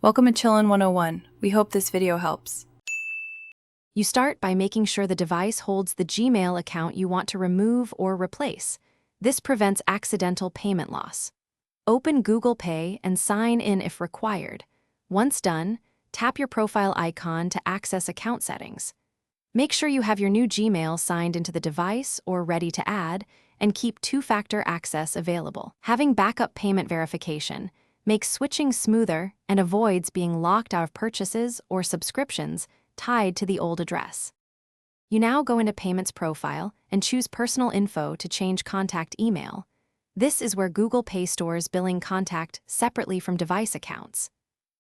Welcome to Chillin' 101. We hope this video helps. You start by making sure the device holds the Gmail account you want to remove or replace. This prevents accidental payment loss. Open Google Pay and sign in if required. Once done, tap your profile icon to access account settings. Make sure you have your new Gmail signed into the device or ready to add, and keep two-factor access available. Having backup payment verification makes switching smoother and avoids being locked out of purchases or subscriptions tied to the old address. You now go into Payments Profile and choose Personal Info to change contact email. This is where Google Pay stores billing contact separately from device accounts.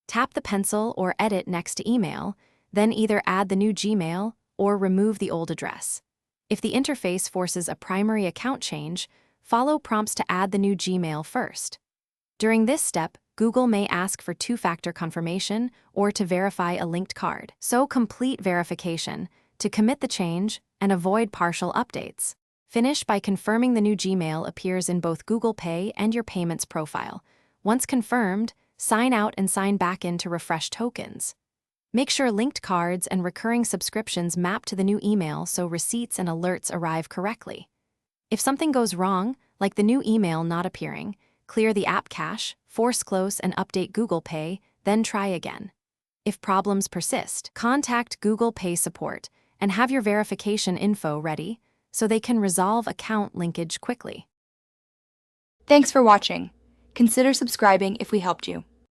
Tap the pencil or edit next to email, then either add the new Gmail or remove the old address. If the interface forces a primary account change, follow prompts to add the new Gmail first. During this step, Google may ask for two-factor confirmation or to verify a linked card. So complete verification to commit the change and avoid partial updates. Finish by confirming the new Gmail appears in both Google Pay and your payments profile. Once confirmed, sign out and sign back in to refresh tokens. Make sure linked cards and recurring subscriptions map to the new email so receipts and alerts arrive correctly. If something goes wrong, like the new email not appearing, clear the app cache, force close and update Google Pay, then try again. If problems persist, contact Google Pay support and have your verification info ready so they can resolve account linkage quickly. Thanks for watching. Consider subscribing if we helped you.